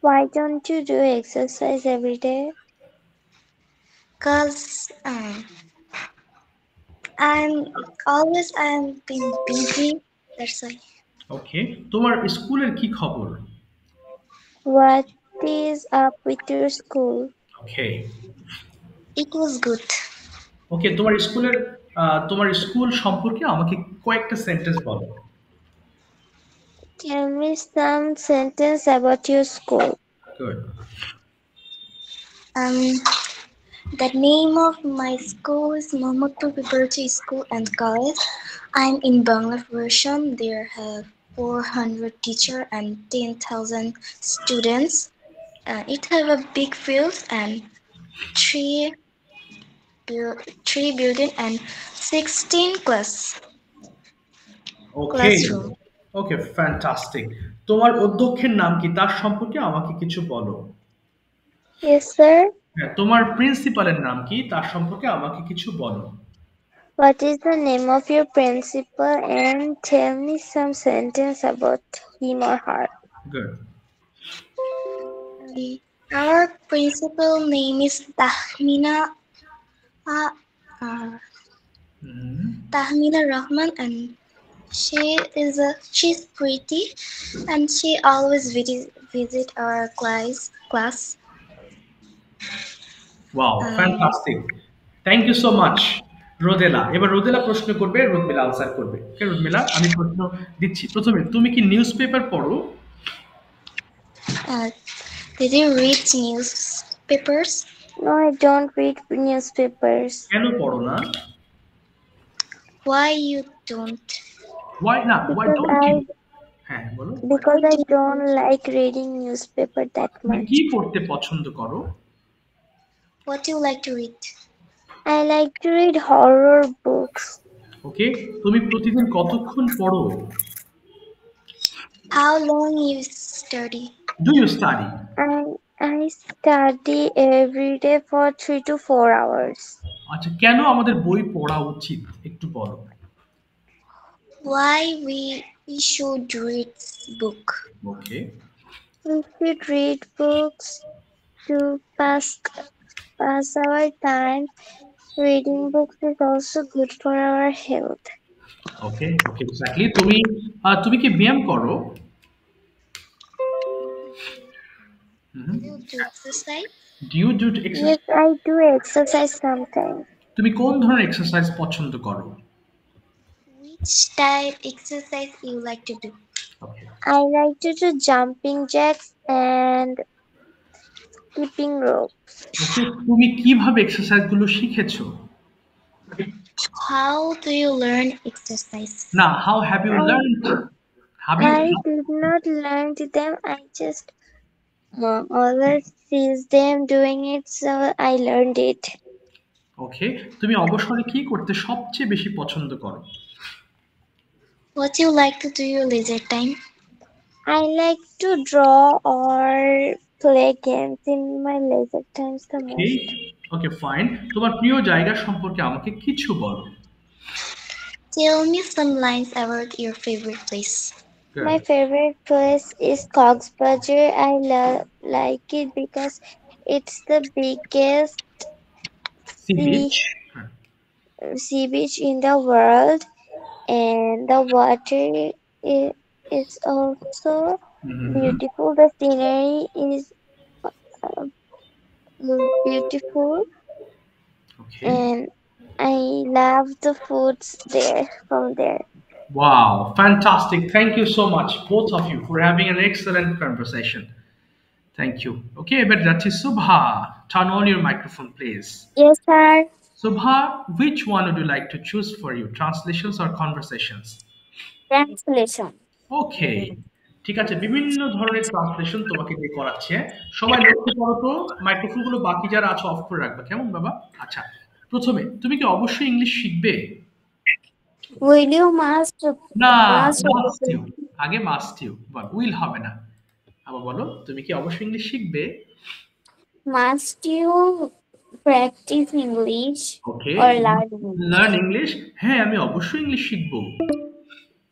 Why don't you do exercise every day? Cause I'm been busy. That's why. ওকে, তোমার স্কুলের কি খবর? What is up with your school? Okay, It was good. ওকে, তোমার স্কুল সম্পর্কে আমাকে কয়েকটা সেন্টেন্স বলো। Tell me some sentence about your school. Good. The name of my school is Mohammadpur Preparatory School and College. I'm in Bangla version. There have 400 teachers and 10,000 students. It have a big field and three building and 16 okay, classroom. Okay, fantastic. তোমার অধ্যক্ষের নাম কি, তার সম্পর্কে আমাকে কিছু বলো। Yes, sir. হ্যাঁ, তোমার প্রিন্সিপালের নাম কি, তার সম্পর্কে আমাকে কিছু বলো। What is the name of your principal and tell me some sentence about him or her. Good. Our principal name is Tahmina Tahmina Rahman, and she's pretty and she always visit our class. Wow, fantastic. Thank you so much Rodela. এবার রোদেলা প্রশ্ন করবে, রুদমিলা answer করবে। ওকে রুদমিলা, আমি প্রশ্ন দিচ্ছি। প্রথমে, তুমি কি নিউজ পেপার পড়ো? Did you read newspapers? No, I don't read newspapers. কেন পড়ো না? Why you don't? Why not? Why Because don't you? হ্যাঁ, বলো। Because I don't like reading newspaper that তুমি much. কি পড়তে পছন্দ করো? What do you like to read? I like to read horror books. ওকে, তুমি প্রতিদিন কতক্ষণ পড়ো? How long you study? Do you study? I study every day for 3 to 4 hours. আচ্ছা, কেন আমাদের বই পড়া উচিত একটু বলো। Why we should read book? Okay, We should read books to pass our time. Reading books is also good for our health. Okay, okay, exactly. তুমি কি ব্যায়াম করো? You do exercise? Do you do exercise? Yes, I do exercise sometimes. তুমি কোন ধরনের exercise পছন্দ করো? Which type exercise you like to do? Okay, I like to do jumping jacks and skipping rope. ওকে, তুমি কিভাবে এক্সারসাইজ গুলো শিখেছো? How do you learn exercise? না, how have you learned? I did not learn them. I just always sees them doing it, so I learned it. ওকে, তুমি অবসরে কি করতে সবচেয়ে বেশি পছন্দ করো? What you like to do your leisure time? I like to draw or play games in my leisure times the okay, most. Okay, fine. তোমার প্রিয় জায়গা সম্পর্কে আমাকে কিছু বলো। Tell me some lines about your favorite place. Good. My favorite place is Coxbazar. I like it because it's the biggest Sea beach. sea beach in the world, and the water is also beautiful. The scenery is beautiful, Okay. and I love the foods from there. Wow, fantastic. Thank you so much, both of you, for having an excellent conversation. Thank you. Okay, but that is Subha. Turn on your microphone, please. Yes, sir. Subha, which one would you like to choose for you, translations or conversations? Translation. Okay. ঠিক আছে, বিভিন্ন ধরনের translation তোমাকে দিয়ে করাচ্ছে। সবাই লক্ষ্য করো তো, মাইক্রোফোন গুলো বাকি যারা আছে অফ করে রাখবে, কেমন বাবা? আচ্ছা, প্রথমে তুমি কি অবশ্যই ইংলিশ শিখবে? Will you must না, must must you. আগে মাস্ট ইউ, বল উইল হবে না। আবার বলো, তুমি কি অবশ্যই ইংলিশ শিখবে? Must you practice English okay, or learn English? Learn English. হ্যাঁ, আমি অবশ্যই ইংলিশ শিখবো।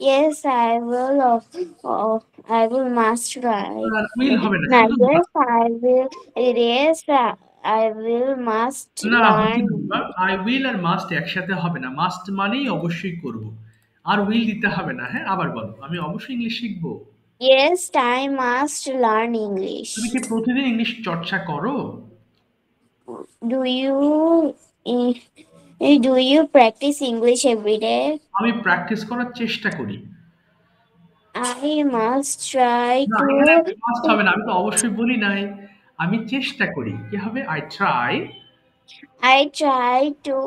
Yes, I will. I will must try. Will হবে না, No, শুধু yes, I will. Yes, I will must না হচ্ছে learn. না বাবা, আই উইল আর মাস্ট একসাথে হবে না। মাস্ট মানেই অবশ্যই করব, আর উইল দিতে হবে না। হ্যাঁ, আবার বলো, আমি অবশ্যই ইংলিশ শিখবো। Yes, I must learn English. তুমি কি প্রতিদিন ইংলিশ চর্চা করো? Do you do you practice English every day? আমি প্র্যাকটিস করার চেষ্টা করি। I must try না, to. এখানে মাস্ট হবে না, আমি তো অবশ্যই বলি নাই। আমি চেষ্টা করি, কি হবে? I try to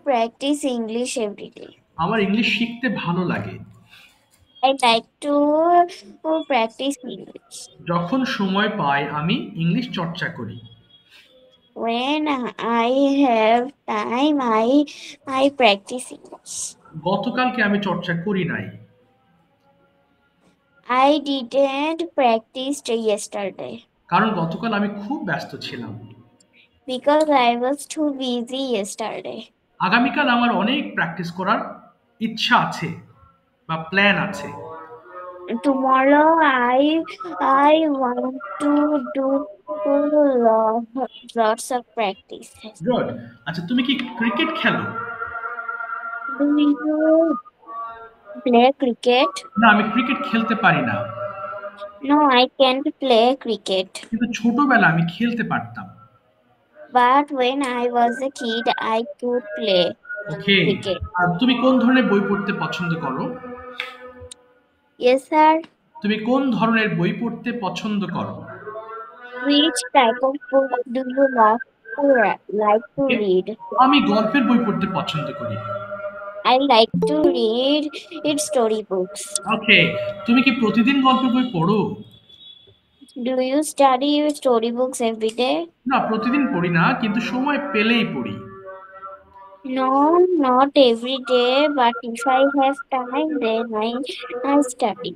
practice English every day. আমার ইংলিশ শিখতে ভালো লাগে। I like to practice English. যখন সময় পাই আমি ইংলিশ চর্চা করি। When I have time, I practice English. গতকালকে আমি চর্চা করি নাই। I didn't practice yesterday কারণ গতকাল আমি খুব ব্যস্ত ছিলাম। because I was too busy yesterday. আগামীকাল আমার অনেক প্র্যাকটিস করার ইচ্ছা আছে বা প্ল্যান আছে। Tomorrow I want to do lots of practice. Good. আচ্ছা, তুমি কি ক্রিকেট খেলো? Do you play cricket? না, আমি ক্রিকেট খেলতে পারি না, No, I can't play cricket. কিন্তু ছোটবেলা আমি খেলতে পারতাম। But when I was a kid, I could play okay. cricket. আর তুমি কোন ধরনের বই পড়তে পছন্দ করো? Yes, sir. তুমি কোন ধরনের বই পড়তে পছন্দ করো? Which type of book do you like to read? আমি গল্পের বই পড়তে পছন্দ করি। I like to read storybooks. ওকে, তুমি কি প্রতিদিন গল্পের বই পড়ো? Do you study storybooks every day? না, প্রতিদিন পড়ি না, কিন্তু সময় পেলেই পড়ি। No, not every day, but if I have time, then I study.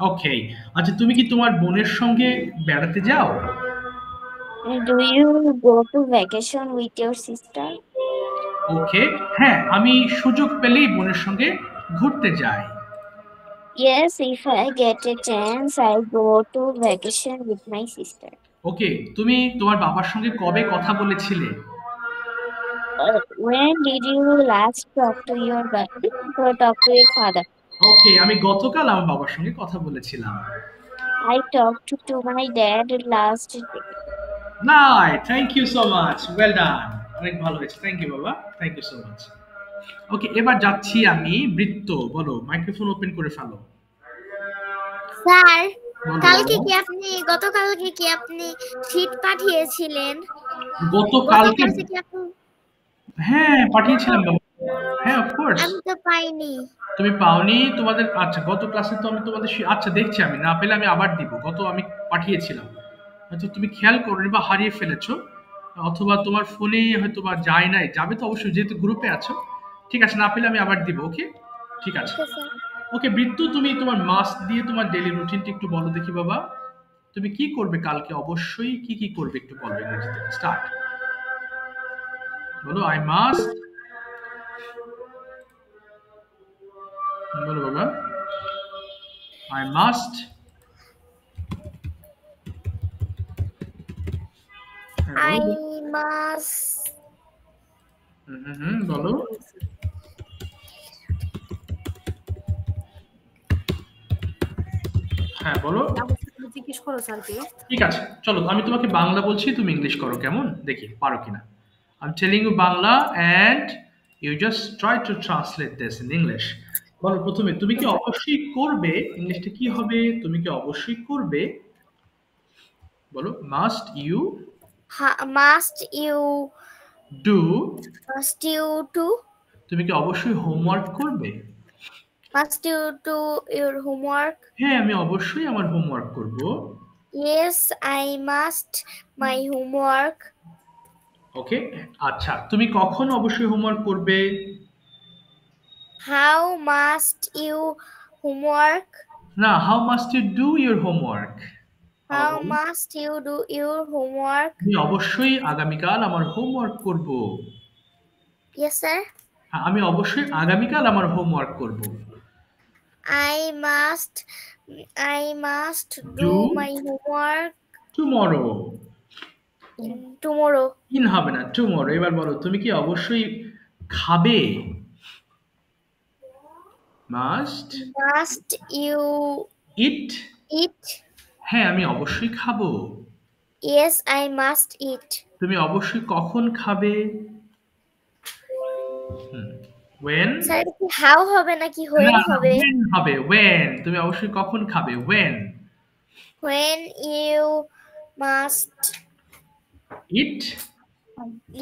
ওকে। আচ্ছা, তুমি কি তোমার বোনের সঙ্গে বেড়াতে যাও? Do you go to vacation with your sister? ওকে, হ্যাঁ, আমি সুযোগ পেলেই বোনের সঙ্গে ঘুরতে যাই। Yes, if I get a chance, I go to vacation with my sister. ওকে, তুমি তোমার বাবার সঙ্গে কবে কথা বলেছিলে? When did you last talk to your father? ওকে, আমি গতকাল আমার বাবার সঙ্গে কথা বলেছিলাম। I talked to my dad last day. নাই, thank you so much, well done, অনেক ভালো হয়েছে, থ্যাংক ইউ বাবা, thank you so much. Okay, এবার যাচ্ছি আমি বৃত্ত। বলো, মাইক্রোফোন ওপেন করে ফেলো। স্যার, বলো। গতকালকে কি আপনি শীট পাঠিয়েছিলেন? গতকালকে? গতকালকে কি আপনি? হ্যাঁ, পাঠিয়েছিলাম বাবা। হ্যাঁ, অফ কোর্স। আমি তো পাইনি। তুমি পাওনি তোমাদের? আচ্ছা, গত ক্লাসে তো আমি তোমাদের আচ্ছা দেখছি, আমি না পেলে আমি আবার দিব। আমি পাঠিয়েছিলাম, হয়তো তুমি খেয়াল করোনি বা হারিয়ে ফেলেছো, অথবা তোমার ফোনে হয়তো বা যায় নাই। যাবে তো অবশ্যই, যেহেতু গ্রুপে আছো। ঠিক আছে, না পেলে আমি আবার দিব। ওকে, ঠিক আছে। ওকে বৃত্ত, তুমি তোমার মাস্ট দিয়ে তোমার ডেইলি রুটিনটা একটু বলো দেখি বাবা। তুমি কি করবে কালকে? অবশ্যই কি কি করবে একটু বলো ইংরেজিতে। স্টার্ট, বলো। আই মাস্ট, বলো বাবা। I must. I must. বলো। হ্যাঁ, বলো। জিজ্ঞেস করো স্যারকে। ঠিক আছে, চলো, আমি তোমাকে বাংলা বলছি, তুমি ইংলিশ করো, কেমন? দেখি পারো কিনা। I'm telling you Bangla and you just try to translate this in English. বলো প্রথমে, তুমি কি অবশ্যই করবে? ইংলিশটা কি হবে? তুমি কি অবশ্যই করবে? বলো, must you do? তুমি কি অবশ্যই হোমওয়ার্ক করবে? Must you do your homework? হ্যাঁ, আমি অবশ্যই আমার হোমওয়ার্ক করব। Yes, I must my homework. ওকে, আচ্ছা, তুমি কখন অবশ্যই হোমওয়ার্ক করবে? How must you homework? না, how must you do your homework? How must you do your homework? আমি অবশ্যই আগামীকাল আমার হোমওয়ার্ক করব। Yes, sir. হ্যাঁ, আমি অবশ্যই আগামীকাল আমার হোমওয়ার্ক করব। I must do Do my homework tomorrow. tomorrow. In হবে না, tomorrow। এবার বলো, তুমি কি অবশ্যই খাবে? Must Must you eat? eat? হ্যাঁ, আমি অবশ্যই খাবো। Yes, I must eat. তুমি অবশ্যই কখন খাবে? When? স্যার এটা কি how হবে নাকি when না, হবে? when হবে, when। তুমি অবশ্যই কখন খাবে? When? When you must Eat?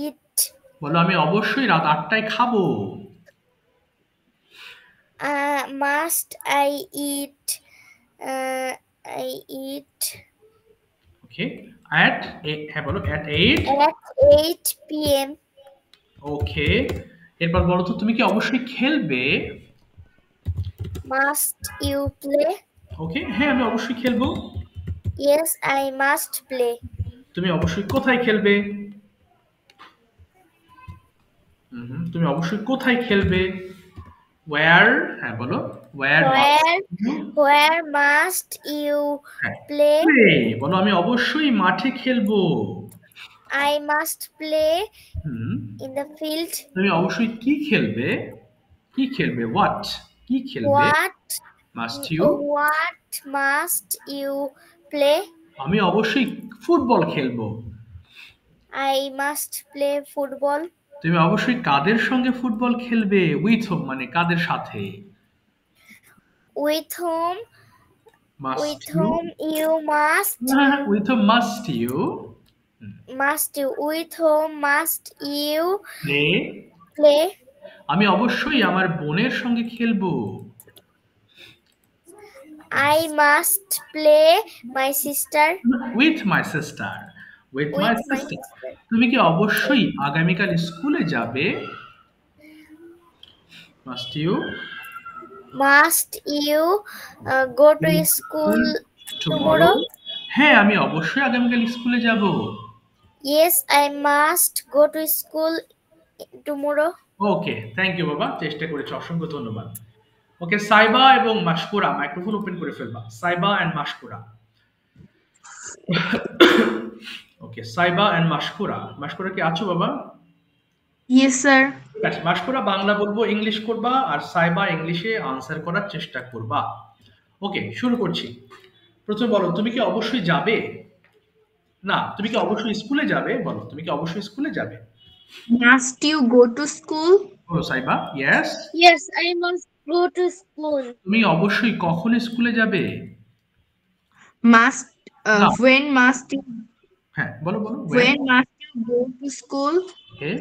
eat. বলো, আমি অবশ্যই রাত 8টায় খাবো। Must I eat? I eat ওকে, হ্যাঁ বলো, at 8। at 8 p.m. ওকে, এরপর বলো তো, তুমি কি অবশ্যই খেলবে? Must you play? ওকে, হ্যাঁ আমি অবশ্যই খেলবো। Yes, I must play. তুমি অবশ্যই কোথায় খেলবে? তুমি অবশ্যই কোথায় খেলবে? Where? হ্যাঁ বলো, where must you হ্যাঁ, play? play। বলো, আমি অবশ্যই মাঠে খেলবো। I must play hmm, in the field. তুমি অবশ্যই কি খেলবে? কি খেলবে? What? কি খেলবে? What Must you? must you play? আমি অবশ্যই ফুটবল খেলবো। I must play football. তুমি অবশ্যই কাদের সঙ্গে ফুটবল খেলবে? With whom মানে কাদের সাথে? With whom Must you? you must With whom must you? with whom must you Play? play? আমি অবশ্যই আমার বোনের সঙ্গে খেলবো। I must play my sister. With my sister. With my sister. তুমি কি অবশ্যই আগামীকাল স্কুলে যাবে? Must you? Go to school tomorrow? হ্যাঁ, আমি অবশ্যই আগামীকাল স্কুলে যাব। Yes, I must go to school tomorrow. Okay, thank you বাবা, চেষ্টা করেছো, অসংখ্য ধন্যবাদ। ওকে, সাইবা এবং মাশকুরা মাইক্রোফোন ওপেন করে ফেলবা। Saiba and Mashkura. Okay, Saiba and Mashkura. Mashkura কি আছো বাবা? Yes, sir. আচ্ছা, মাশকুরা বাংলা বলবো, ইংলিশ করবা, আর সাইবা ইংলিশে আনসার করার চেষ্টা করবা। ওকে, শুরু করছি। প্রথমে বলো, তুমি কি অবশ্যই যাবে? না, তুমি কি অবশ্যই স্কুলে যাবে? বলো, তুমি কি অবশ্যই স্কুলে যাবে? Must you go to school? বলো Saiba. Yes. Yes, I must go to school. তুমি অবশ্যই কখন স্কুলে যাবে? Must No. when must you হ্যাঁ বলো বলো। when must you go to school? Okay,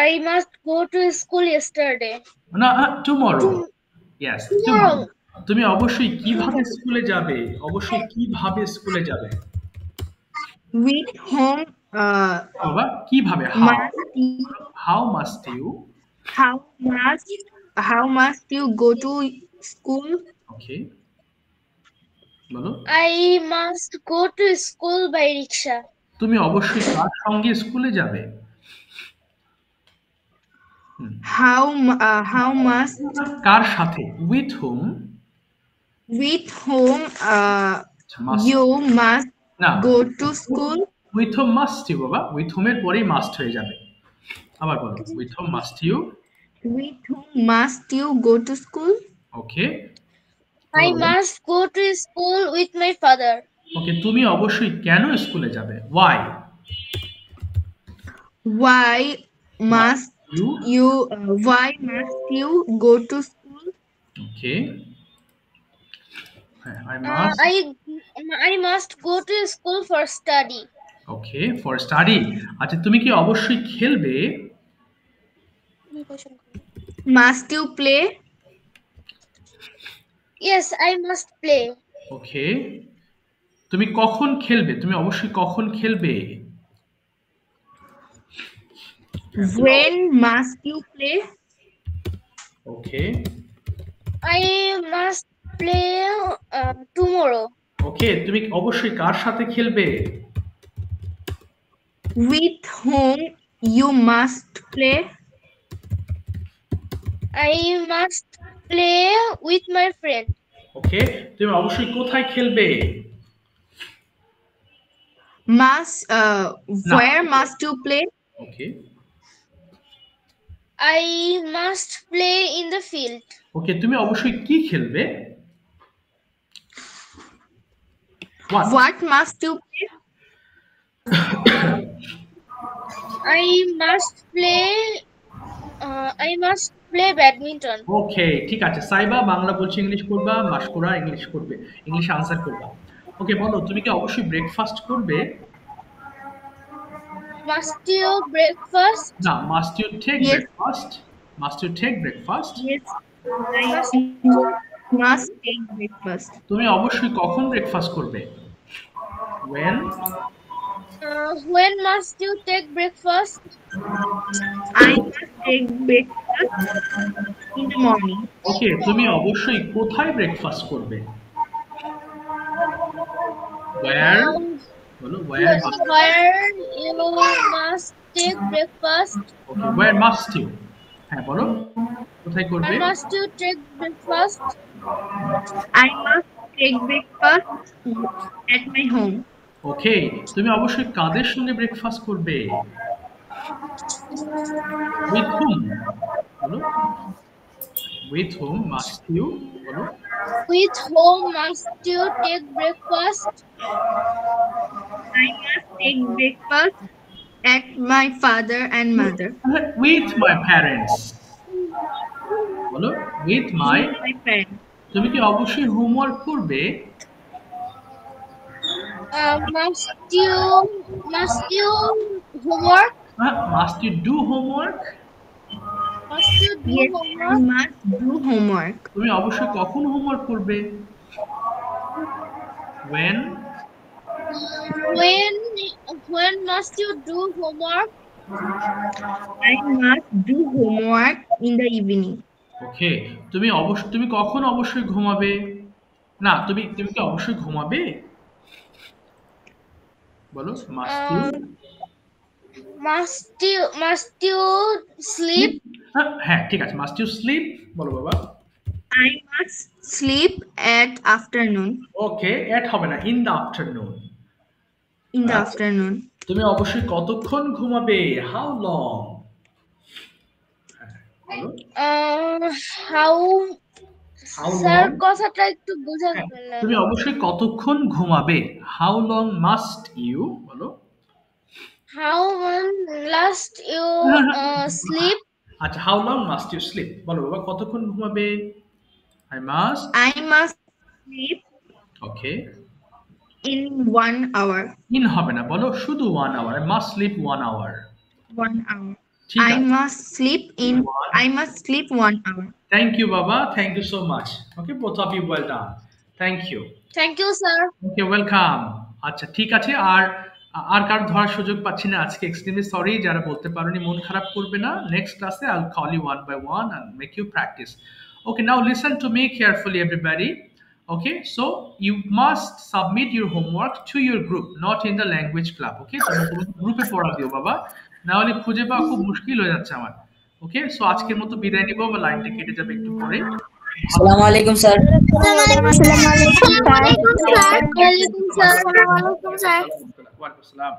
I must go to school yesterday. না, টুমরো। Yes, tomorrow. তুমি অবশ্যই কিভাবে স্কুলে যাবে? অবশ্যই কিভাবে স্কুলে যাবে? With whom বাবা, কিভাবে? How must you? How must you go to school? ওকে, বলো। I must go to school by rickshaw. তুমি অবশ্যই কার সঙ্গে স্কুলে যাবে? How must কার সাথে? With whom? Must. You must না, go to school? with whom must you বাবা? with whom এর পরেই must হয়ে যাবে। আবার বলো, with whom must you? With whom must you go to school? Okay, I must go to school with my father. ওকে, তুমি অবশ্যই কেন স্কুলে যাবে? Why? Why must You? why must you go to school? Okay, I must. I must go to school for study. Okay, for study। আচ্ছা, তুমি কি অবশ্যই খেলবে? Must you play? Yes, I must play. ওকে, তুমি কখন খেলবে? তুমি অবশ্যই কখন খেলবে? When must you play? Okay. I must play tomorrow. Okay, তুমি অবশ্যই কার সাথে খেলবে? With whom you must play? I must play with my friend. Okay, তুমি অবশ্যই কোথায় খেলবে? Where must you play? Okay. I must play in the field. Okay, তুমি অবশ্যই কি খেলবে? What must you play? I must play badminton. ওকে, ঠিক আছে। সাইবা বাংলা বলছে, ইংলিশ করবা, মাশকুরা ইংলিশ করবে, ইংলিশ আনসার করবা। ওকে, বলো তুমি কি অবশ্যই ব্রেকফাস্ট করবে? Must you breakfast? না, must you take Yes. Breakfast? Must you take breakfast? Yes, I must take breakfast. তুমি অবশ্যই কখন ব্রেকফাস্ট করবে? When? When must you take breakfast? I must take breakfast in the morning. ওকে, তুমি অবশ্যই কোথায় breakfast করবে? Where? বলো, where must Where you must take breakfast? Okay, where must you? হ্যাঁ, বলো কোথায় করবে? Where must you take breakfast? I must take breakfast at my home. ওকে, তুমি অবশ্যই কাদের সঙ্গে ব্রেকফাস্ট করবে? With whom? বলো, with whom must you? বলো, With whom must you take breakfast? I must take breakfast at my father and mother. with my parents. বলো, with my. My parents. তুমি কি অবশ্যই হোমওয়ার্ক করবে? Must you homework? Must you do homework? Must you do Yes, I homework? must do homework. তুমি অবশ্যই কখন homework করবে? When? When must you do homework? I must do homework in the evening. ওকে, তুমি কখন অবশ্যই ঘুমাবে? না, তুমি কি অবশ্যই ঘুমাবে? বলো, Must you sleep? হ্যাঁ, ঠিক আছে, মাস্ট ইউ স্লিপ? বলো বাবা। I must sleep at afternoon. ওকে, এট হবে না, in the afternoon. In the afternoon. তুমি অবশ্যই কতক্ষণ ঘুমাবে? How long? How sir long? কথাটা একটু বোঝাতে হ্যাঁ, পারলাম তুমি অবশ্যই কতক্ষণ ঘুমাবে? How long must you? বলো। How must you sleep? আচ্ছা, how long must you sleep? বলো বাবা, কতক্ষণ ঘুমাবে? I must sleep okay, in 1 hour. In হবে না, বলো শুধু 1 hour. I must sleep 1 hour. 1 hour. ঠিক আছে। I must sleep 1 hour. Thank you, Baba. Thank you so much. Okay, both of you, well done. Thank you. Thank you, sir. Okay, welcome. আচ্ছা, ঠিক আছে। আর কারো ধরার সুযোগ পাচ্ছি না আজকে। এক্সট্রিমলি সরি, যারা বলতে পারোনি মন খারাপ করবে না। নেক্সট ক্লাসে I'll call you one by one and make you practice. Okay, now listen to me carefully, everybody. Okay, so you must submit your homework to your group, not in the language club. Okay, তোমরা গ্রুপে পড়া দিও বাবা, না হলে খুঁজে পাওয়া খুব মুশকিল হয়ে যাচ্ছে আমার। ওকে, সো আজকের মতো বিদায় নিব, বা লাইনটা কেটে যাবে একটু পরে। আসসালামু আলাইকুম স্যার। আসসালামু আলাইকুম স্যার। ওয়া আলাইকুম আসসালাম। ওয়া আলাইকুম আসসালাম।